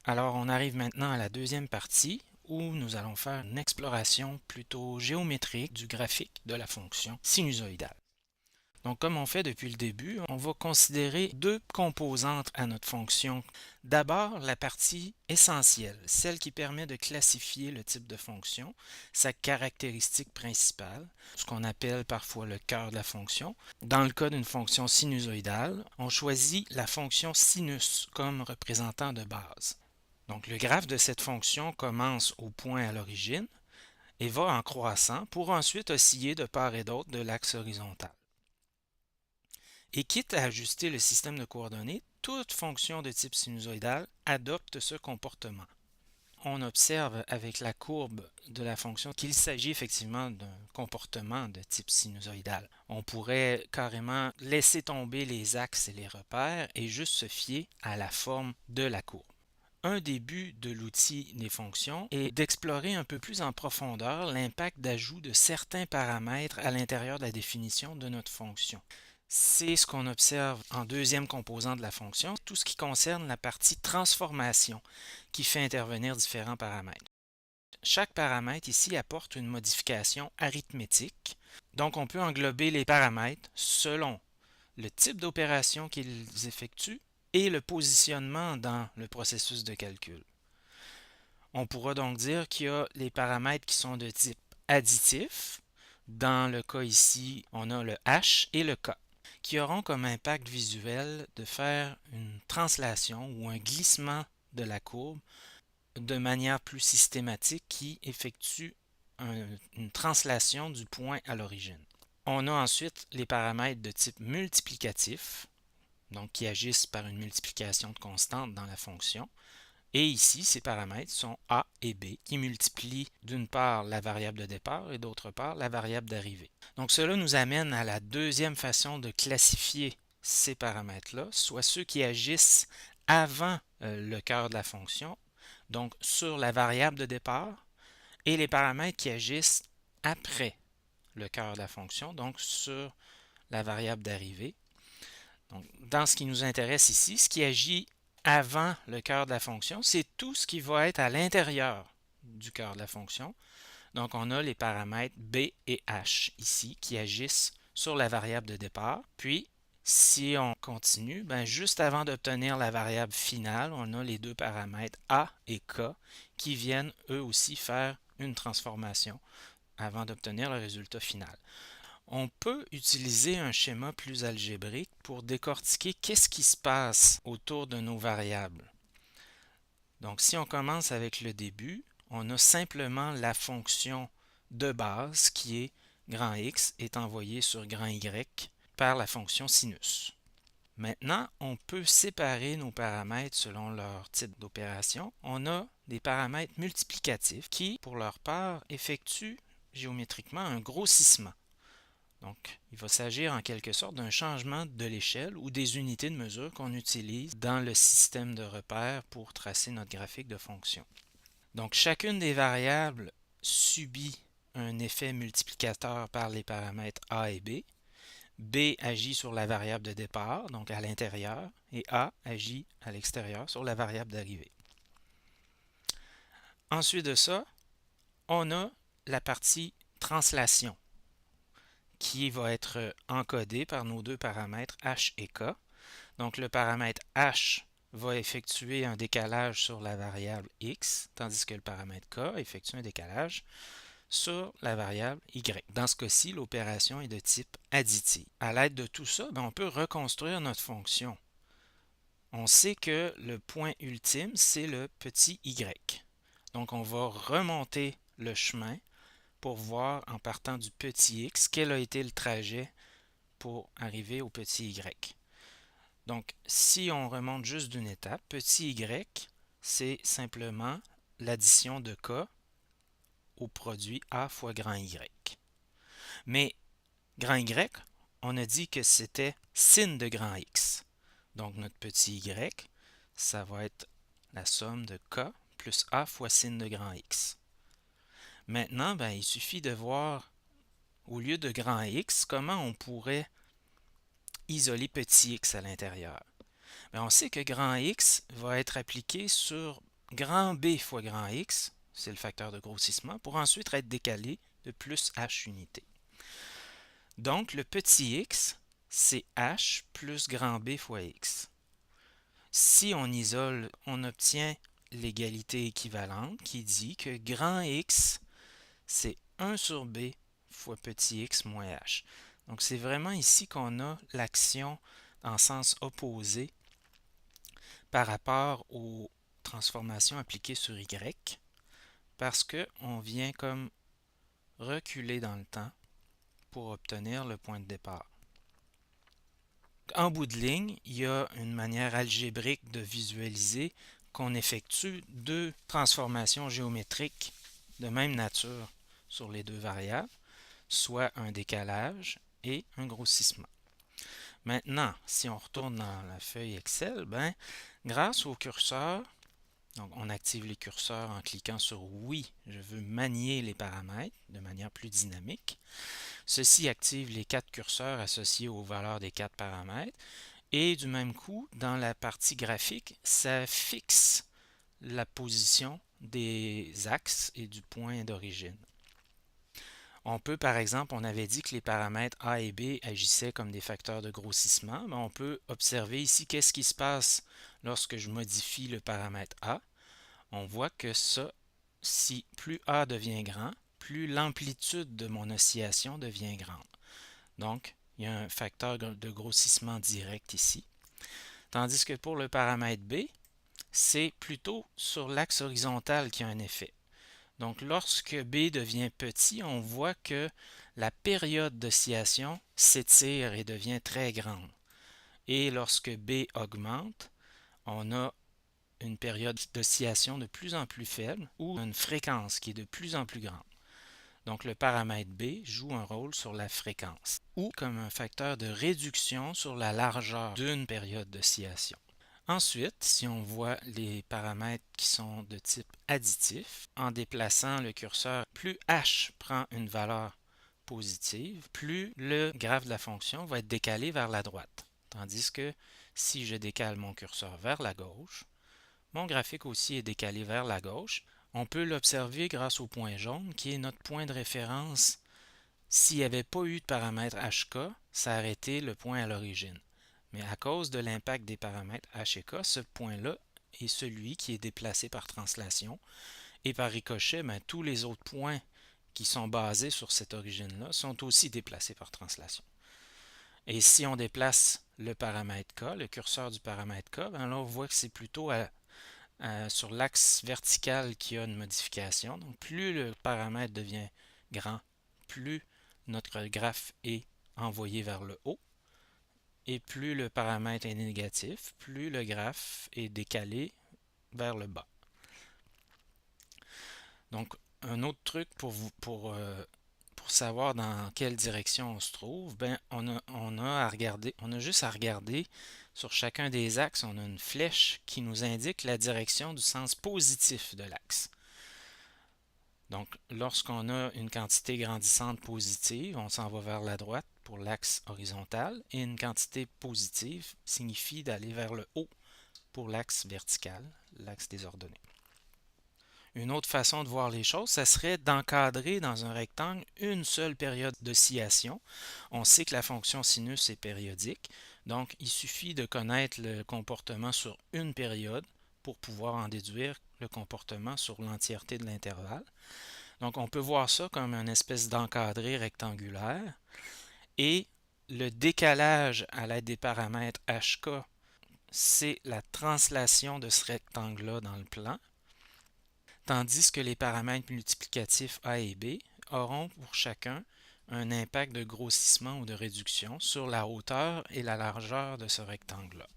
Alors, on arrive maintenant à la deuxième partie où nous allons faire une exploration plutôt géométrique du graphique de la fonction sinusoïdale. Donc, comme on fait depuis le début, on va considérer deux composantes à notre fonction. D'abord, la partie essentielle, celle qui permet de classifier le type de fonction, sa caractéristique principale, ce qu'on appelle parfois le cœur de la fonction. Dans le cas d'une fonction sinusoïdale, on choisit la fonction sinus comme représentant de base. Donc, le graphe de cette fonction commence au point à l'origine et va en croissant pour ensuite osciller de part et d'autre de l'axe horizontal. Et quitte à ajuster le système de coordonnées, toute fonction de type sinusoïdal adopte ce comportement. On observe avec la courbe de la fonction qu'il s'agit effectivement d'un comportement de type sinusoïdal. On pourrait carrément laisser tomber les axes et les repères et juste se fier à la forme de la courbe. Un des buts de l'outil des fonctions est d'explorer un peu plus en profondeur l'impact d'ajout de certains paramètres à l'intérieur de la définition de notre fonction. C'est ce qu'on observe en deuxième composant de la fonction, tout ce qui concerne la partie transformation qui fait intervenir différents paramètres. Chaque paramètre ici apporte une modification arithmétique, donc on peut englober les paramètres selon le type d'opération qu'ils effectuent et le positionnement dans le processus de calcul. On pourra donc dire qu'il y a les paramètres qui sont de type additif. Dans le cas ici, on a le H et le K, qui auront comme impact visuel de faire une translation ou un glissement de la courbe de manière plus systématique qui effectue une translation du point à l'origine. On a ensuite les paramètres de type multiplicatif, donc qui agissent par une multiplication de constantes dans la fonction. Et ici, ces paramètres sont A et B qui multiplient d'une part la variable de départ et d'autre part la variable d'arrivée. Donc cela nous amène à la deuxième façon de classifier ces paramètres-là, soit ceux qui agissent avant le cœur de la fonction, donc sur la variable de départ, et les paramètres qui agissent après le cœur de la fonction, donc sur la variable d'arrivée. Donc, dans ce qui nous intéresse ici, ce qui agit avant le cœur de la fonction, c'est tout ce qui va être à l'intérieur du cœur de la fonction. Donc, on a les paramètres B et H ici qui agissent sur la variable de départ. Puis, si on continue, juste avant d'obtenir la variable finale, on a les deux paramètres A et K qui viennent eux aussi faire une transformation avant d'obtenir le résultat final. On peut utiliser un schéma plus algébrique pour décortiquer qu'est-ce qui se passe autour de nos variables. Donc, si on commence avec le début, on a simplement la fonction de base qui est grand X est envoyé sur grand Y par la fonction sinus. Maintenant, on peut séparer nos paramètres selon leur type d'opération. On a des paramètres multiplicatifs qui, pour leur part, effectuent géométriquement un grossissement. Donc, il va s'agir en quelque sorte d'un changement de l'échelle ou des unités de mesure qu'on utilise dans le système de repères pour tracer notre graphique de fonction. Donc, chacune des variables subit un effet multiplicateur par les paramètres A et B. B agit sur la variable de départ, donc à l'intérieur, et A agit à l'extérieur sur la variable d'arrivée. Ensuite de ça, on a la partie translation qui va être encodé par nos deux paramètres H et K. Donc le paramètre H va effectuer un décalage sur la variable X, tandis que le paramètre K effectue un décalage sur la variable Y. Dans ce cas-ci, l'opération est de type additive. À l'aide de tout ça, on peut reconstruire notre fonction. On sait que le point ultime, c'est le petit y. Donc on va remonter le chemin pour voir en partant du petit x quel a été le trajet pour arriver au petit y. Donc, si on remonte juste d'une étape, petit y, c'est simplement l'addition de k au produit a fois grand Y. Mais grand Y, on a dit que c'était sin de grand X. Donc, notre petit y, ça va être la somme de k plus a fois sin de grand X. Maintenant, il suffit de voir, au lieu de grand X, comment on pourrait isoler petit x à l'intérieur. On sait que grand X va être appliqué sur grand B fois grand X, c'est le facteur de grossissement, pour ensuite être décalé de plus H unités. Donc, le petit x, c'est H plus grand B fois X. Si on isole, on obtient l'égalité équivalente qui dit que grand X, c'est 1 sur B fois petit x moins H. Donc, c'est vraiment ici qu'on a l'action en sens opposé par rapport aux transformations appliquées sur Y, parce qu'on vient comme reculer dans le temps pour obtenir le point de départ. En bout de ligne, il y a une manière algébrique de visualiser qu'on effectue deux transformations géométriques de même nature sur les deux variables, soit un décalage et un grossissement. Maintenant, si on retourne dans la feuille Excel, grâce au curseur, donc on active les curseurs en cliquant sur oui, je veux manier les paramètres de manière plus dynamique. Ceci active les 4 curseurs associés aux valeurs des 4 paramètres. Et du même coup, dans la partie graphique, ça fixe la position des axes et du point d'origine. On peut, par exemple, on avait dit que les paramètres A et B agissaient comme des facteurs de grossissement, mais on peut observer ici qu'est-ce qui se passe lorsque je modifie le paramètre A. On voit que ça, si plus A devient grand, plus l'amplitude de mon oscillation devient grande. Donc, il y a un facteur de grossissement direct ici. Tandis que pour le paramètre B, c'est plutôt sur l'axe horizontal qu'il y a un effet. Donc, lorsque B devient petit, on voit que la période d'oscillation s'étire et devient très grande. Et lorsque B augmente, on a une période d'oscillation de plus en plus faible ou une fréquence qui est de plus en plus grande. Donc, le paramètre B joue un rôle sur la fréquence ou comme un facteur de réduction sur la largeur d'une période d'oscillation. Ensuite, si on voit les paramètres qui sont de type additif, en déplaçant le curseur, plus h prend une valeur positive, plus le graphe de la fonction va être décalé vers la droite. Tandis que si je décale mon curseur vers la gauche, mon graphique aussi est décalé vers la gauche. On peut l'observer grâce au point jaune qui est notre point de référence. S'il n'y avait pas eu de paramètre HK, ça aurait été le point à l'origine. Mais à cause de l'impact des paramètres H et K, ce point-là est celui qui est déplacé par translation. Et par ricochet, tous les autres points qui sont basés sur cette origine-là sont aussi déplacés par translation. Et si on déplace le paramètre K, le curseur du paramètre K, là on voit que c'est plutôt sur l'axe vertical qu'il y a une modification. Donc plus le paramètre devient grand, plus notre graphe est envoyé vers le haut. Et plus le paramètre est négatif, plus le graphe est décalé vers le bas. Donc, un autre truc pour savoir dans quelle direction on se trouve, on a juste à regarder sur chacun des axes, on a une flèche qui nous indique la direction du sens positif de l'axe. Donc, lorsqu'on a une quantité grandissante positive, on s'en va vers la droite pour l'axe horizontal, et une quantité positive signifie d'aller vers le haut pour l'axe vertical, l'axe des ordonnées. Une autre façon de voir les choses, ça serait d'encadrer dans un rectangle une seule période d'oscillation. On sait que la fonction sinus est périodique, donc il suffit de connaître le comportement sur une période pour pouvoir en déduire le comportement sur l'entièreté de l'intervalle. Donc on peut voir ça comme une espèce d'encadré rectangulaire. Et le décalage à l'aide des paramètres HK, c'est la translation de ce rectangle-là dans le plan, tandis que les paramètres multiplicatifs A et B auront pour chacun un impact de grossissement ou de réduction sur la hauteur et la largeur de ce rectangle-là.